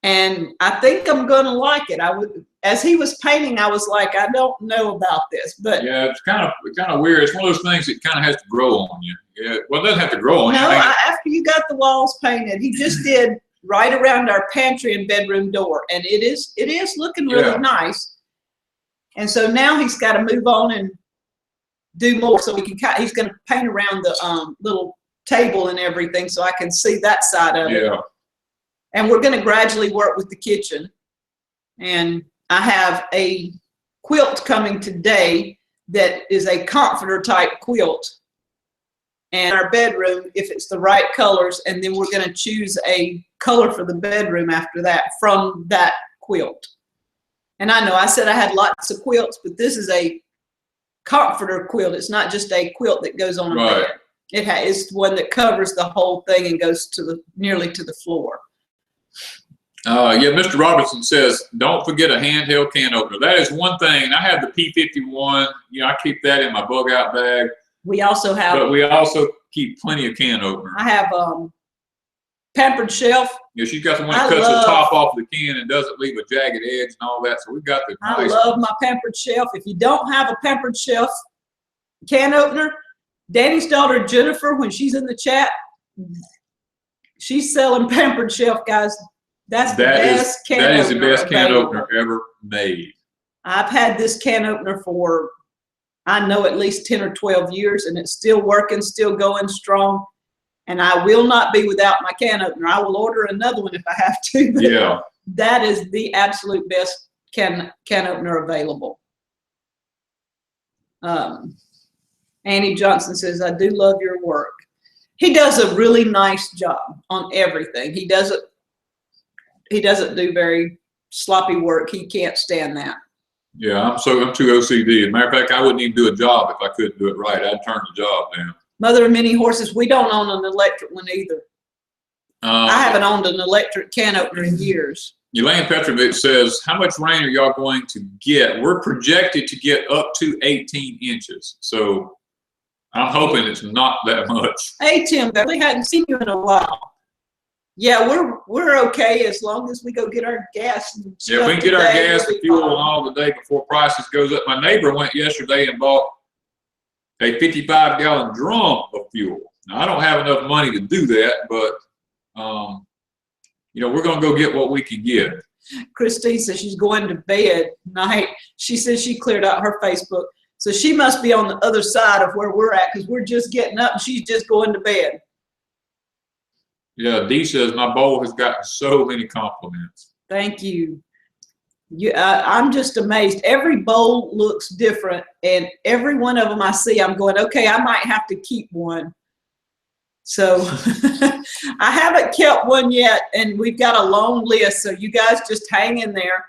B: And I think I'm going to like it. I would, as he was painting, I was like, I don't know about this, but
A: yeah, it's kind of weird. It's one of those things that kind of has to grow on you. Yeah, well, it doesn't have to grow on you.
B: No, after you got the walls painted, he just did right around our pantry and bedroom door, and it is looking really nice. And so now he's got to move on and do more. So he's going to paint around the little table and everything, so I can see that side of it.
A: Yeah.
B: And we're going to gradually work with the kitchen. And I have a quilt coming today that is a comforter type quilt. And our bedroom, if it's the right colors, and then we're going to choose a color for the bedroom after that from that quilt. And I know I said I had lots of quilts, but this is a comforter quilt. It's not just a quilt that goes on a bed. It's one that covers the whole thing and goes to nearly to the floor.
A: Yeah, Mr. Robertson says, don't forget a handheld can opener. That is one thing. I have the P51. You know, I keep that in my bug out bag.
B: We also have.
A: But we also keep plenty of can openers.
B: I have Pampered Shelf.
A: Yeah, she's got the one that cuts the top off the can and doesn't leave a jagged edge and all that. So we've got the nice.
B: I love my Pampered Shelf. If you don't have a Pampered Shelf can opener, Danny's daughter Jennifer, when she's in the chat, she's selling Pampered Shelf, guys. That is the best can opener ever made. I've had this can opener for, I know, at least 10 or 12 years, and it's still working, still going strong. And I will not be without my can opener. I will order another one if I have to. Yeah. That is the absolute best can opener available. Annie Johnson says, I do love your work. He does a really nice job on everything. He doesn't do very sloppy work. He can't stand that. Yeah, I'm too OCD. As a matter of fact, I wouldn't even do a job if I couldn't do it right. I'd turn the job down. Mother of Many Horses, we don't own an electric one either. I haven't owned an electric can opener in years. Elaine Petrovic says, how much rain are y'all going to get? We're projected to get up to 18 inches. So I'm hoping it's not that much. Hey, Tim, we hadn't seen you in a while. Yeah, we're okay as long as we go get our gas. Yeah, we can get our gas and fuel and all the day before prices goes up. My neighbor went yesterday and bought a 55-gallon drum of fuel. Now, I don't have enough money to do that, but you know, we're gonna go get what we can get. Christine says she's going to bed tonight. She says she cleared out her Facebook, so she must be on the other side of where we're at because we're just getting up and she's just going to bed. Yeah, Dee says my bowl has gotten so many compliments. Thank you. I'm just amazed. Every bowl looks different, and every one of them I see, I'm going, okay, I might have to keep one. So I haven't kept one yet, and we've got a long list, so you guys just hang in there.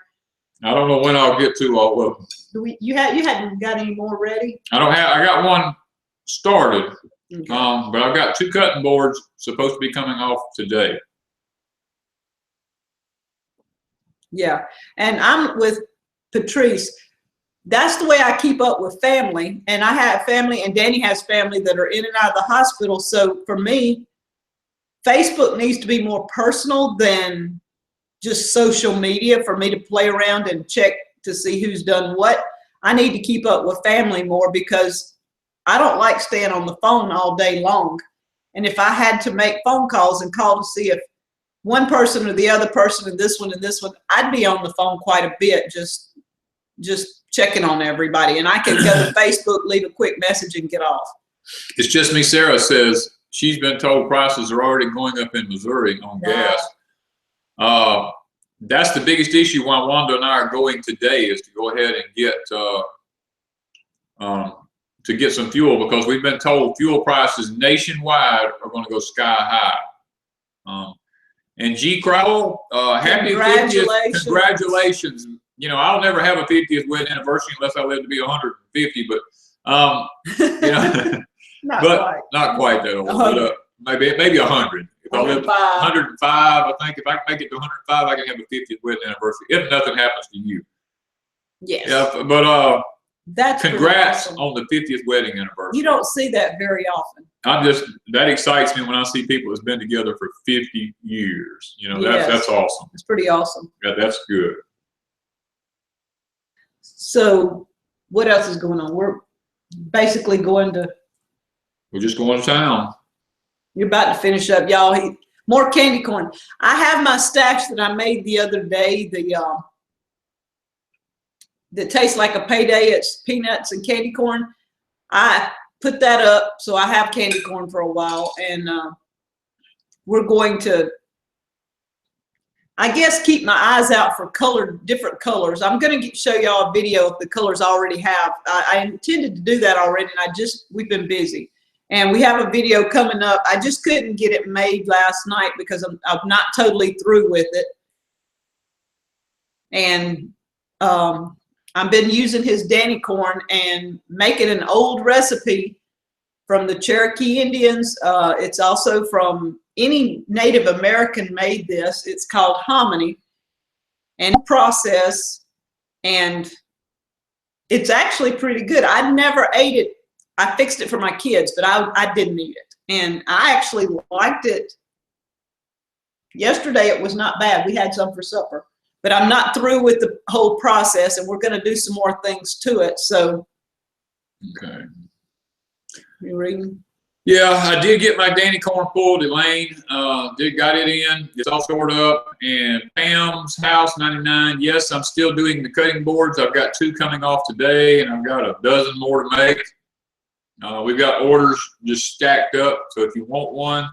B: I don't know when I'll get to all of them. You hadn't got any more ready? I got one started. Okay. But I've got 2 cutting boards supposed to be coming off today. Yeah, and I'm with Patrice. That's the way I keep up with family, and I have family, and Danny has family that are in and out of the hospital. So for me, Facebook needs to be more personal than just social media for me to play around and check to see who's done what. I need to keep up with family more because I don't like staying on the phone all day long. And if I had to make phone calls and call to see if one person or the other person and this one, I'd be on the phone quite a bit, just checking on everybody. And I can go to Facebook, leave a quick message and get off. It's just me. Sarah says she's been told prices are already going up in Missouri on gas.
A: that's the biggest issue why Wanda and I are going today, is to go ahead and get some fuel, because we've been told fuel prices nationwide are going to go sky high. And G. Crowell, happy 50th, congratulations. You know, I'll never have a 50th wedding anniversary unless I live to be 150, but you know, not quite that old, but maybe 100. If I live 105, I think if I can make it to 105, I can have a 50th wedding anniversary, if nothing happens to you.
B: Yes.
A: Yeah, but
B: that's
A: congrats
B: awesome.
A: on the 50th wedding anniversary.
B: You don't see that very often.
A: That excites me when I see people that's been together for 50 years. You know, that's awesome.
B: It's pretty awesome.
A: Yeah, that's good.
B: So what else is going on? We're basically
A: we're just going to town.
B: You're about to finish up, y'all. More candy corn. I have my stash that I made the other day, that tastes like a payday. It's peanuts and candy corn. I put that up, so I have candy corn for a while, and we're going to, I guess, keep my eyes out for different colors. I'm going to show y'all a video of the colors I already have. I intended to do that already, and we've been busy. And we have a video coming up. I just couldn't get it made last night because I'm not totally through with it. And I've been using his Danny corn and making an old recipe from the Cherokee Indians. It's also from any Native American made this. It's called hominy, and process, and it's actually pretty good. I never ate it. I fixed it for my kids, but I didn't eat it, and I actually liked it. Yesterday it was not bad. We had some for supper. But I'm not through with the whole process, and we're going to do some more things to it. So,
A: okay.
B: You reading?
A: Yeah, I did get my Danny corn pulled. Elaine got it in. It's all stored up. And Pam's House 99. Yes, I'm still doing the cutting boards. I've got 2 coming off today, and I've got a dozen more to make. We've got orders just stacked up. So if you want one,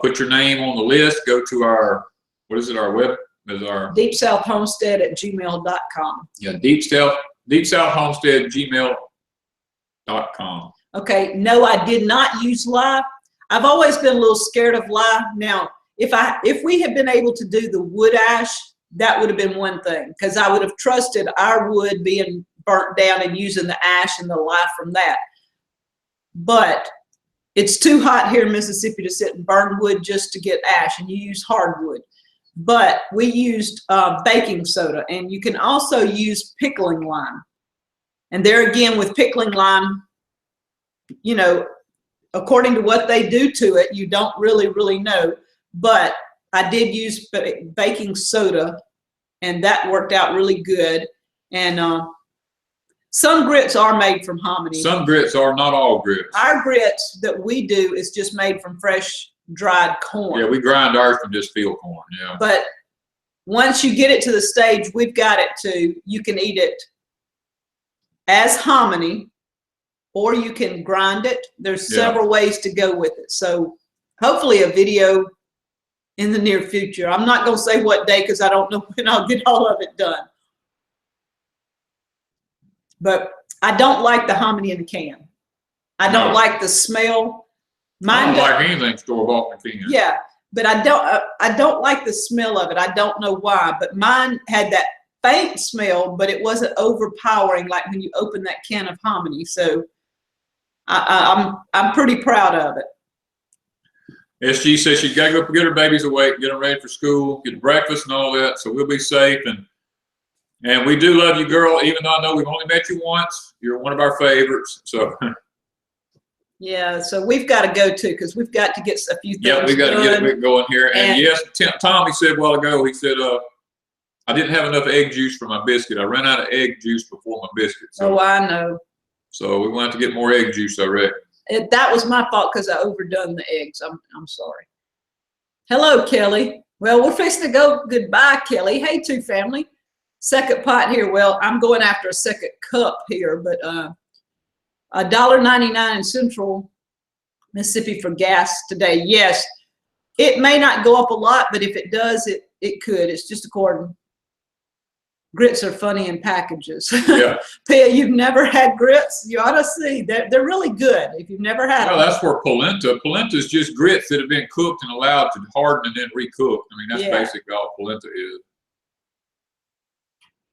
A: put your name on the list. Go to our, our web?
B: Deep South Homestead at gmail.com.
A: Yeah, Deep South Homestead gmail.com.
B: Okay, no, I did not use lye. I've always been a little scared of lye. Now, if we had been able to do the wood ash, that would have been one thing, because I would have trusted our wood being burnt down and using the ash and the lye from that. But it's too hot here in Mississippi to sit and burn wood just to get ash, and you use hardwood. But we used baking soda, and you can also use pickling lime. And there again, with pickling lime, you know, according to what they do to it, you don't really know. But I did use baking soda, and that worked out really good. And some grits are made from hominy.
A: Some grits are, not all grits.
B: Our grits that we do is just made from fresh dried corn.
A: Yeah, we grind ours from just field corn. Yeah.
B: But once you get it to the stage we've got it to, you can eat it as hominy, or you can grind it. There's several ways to go with it. So hopefully a video in the near future. I'm not going to say what day, because I don't know when I'll get all of it done. But I don't like the hominy in a can. I don't like the smell.
A: I don't like anything store-bought in a can.
B: Yeah, but I don't like the smell of it. I don't know why, but mine had that faint smell, but it wasn't overpowering like when you open that can of hominy. So I'm pretty proud of it.
A: SG says she's got to go get her babies awake, get them ready for school, get breakfast and all that, so we'll be safe. And we do love you, girl, even though I know we've only met you once. You're one of our favorites. So.
B: Yeah, so we've got to go too, because we've got to get a few things.
A: Yeah, we got to get it going here. And yes, Tommy said a while ago, he said, I didn't have enough egg juice for my biscuit. I ran out of egg juice before my biscuit. So,
B: oh, I know.
A: So we're going to have to get more egg juice, I reckon.
B: That was my fault, because I overdone the eggs. I'm sorry. Hello, Kelly. Well, we're fixing to go. Goodbye, Kelly. Hey, two family. Second pot here. Well, I'm going after a second cup here, but $1.99 in Central Mississippi for gas today. Yes, it may not go up a lot, but if it does, it could. It's just according. Grits are funny in packages.
A: Yeah.
B: Pia, you've never had grits? You ought to see. They're really good if you've never had them.
A: Well, that's where polenta. Polenta is just grits that have been cooked and allowed to harden and then recooked. I mean, that's basically all polenta is.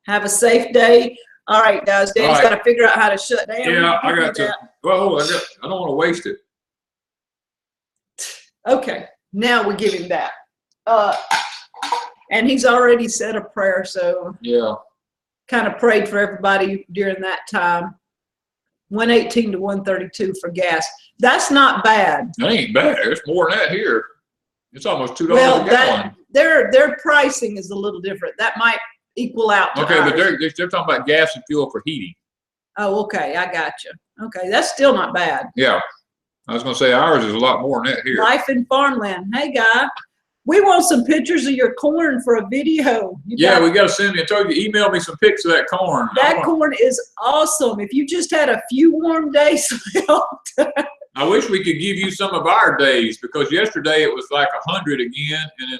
B: Have a safe day. All right, guys. Dan's got to figure out how to shut down.
A: Yeah, I got to. Well, I don't want to waste it.
B: Okay, now we give him that. And he's already said a prayer, so
A: yeah,
B: kind of prayed for everybody during that time. 118 to 132 for gas. That's not bad.
A: That ain't bad. It's more than that here. It's almost $2
B: well,
A: a gallon.
B: Their pricing is a little different. That might equal out to ours.
A: But they're talking about gas and fuel for heating.
B: Oh, okay, I got you. Okay, that's still not bad.
A: Yeah, I was gonna say ours is a lot more than that here.
B: Life in farmland. Hey, guy. We want some pictures of your corn for a video.
A: We got to send me. I told you, email me some pics of that corn.
B: That corn is awesome. If you just had a few warm days left.
A: I wish we could give you some of our days, because yesterday it was like 100 again, and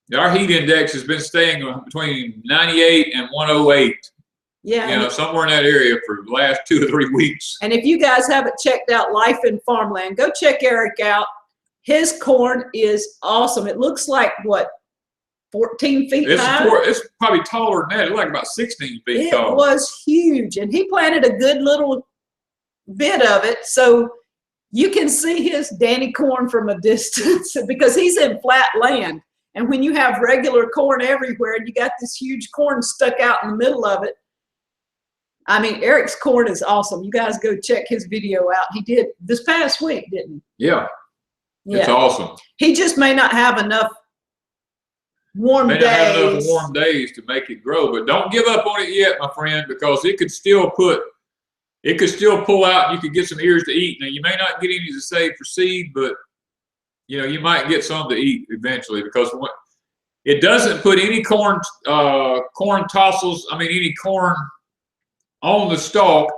A: then our heat index has been staying between 98 and 108.
B: Yeah.
A: Somewhere in that area for the last 2 or 3 weeks.
B: And if you guys haven't checked out Life in Farmland, go check Eric out. His corn is awesome. It looks like, what, 14 feet high?
A: It's probably taller than that. It's like about 16 feet tall.
B: It was huge. And he planted a good little bit of it. So you can see his Danny corn from a distance because he's in flat land. And when you have regular corn everywhere and you got this huge corn stuck out in the middle of it, I mean, Eric's corn is awesome. You guys go check his video out. He did this past week, didn't he?
A: Yeah. It's awesome.
B: He just may not have enough warm days.
A: Have enough warm days to make it grow, but don't give up on it yet, my friend, because it could still pull out, and you could get some ears to eat. Now, you may not get any to save for seed, but you might get some to eat eventually, because it doesn't put any corn tassels. I mean, any corn on the stalk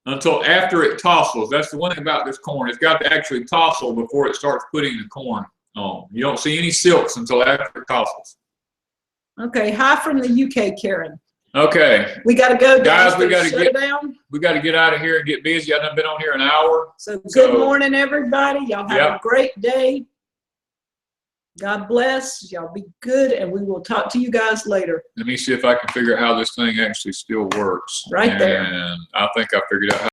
A: until after it tossels. That's the one thing about this corn. It's got to actually tossel before it starts putting the corn on. You don't see any silks until after it tossels.
B: Okay. Hi from the UK, Karen.
A: Okay.
B: We got to go,
A: guys. We got to get out of here and get busy. I've been on here an hour.
B: So good morning, everybody. Y'all have a great day. God bless. Y'all be good, and we will talk to you guys later.
A: Let me see if I can figure out how this thing actually still works.
B: Right there.
A: And I think I figured out how.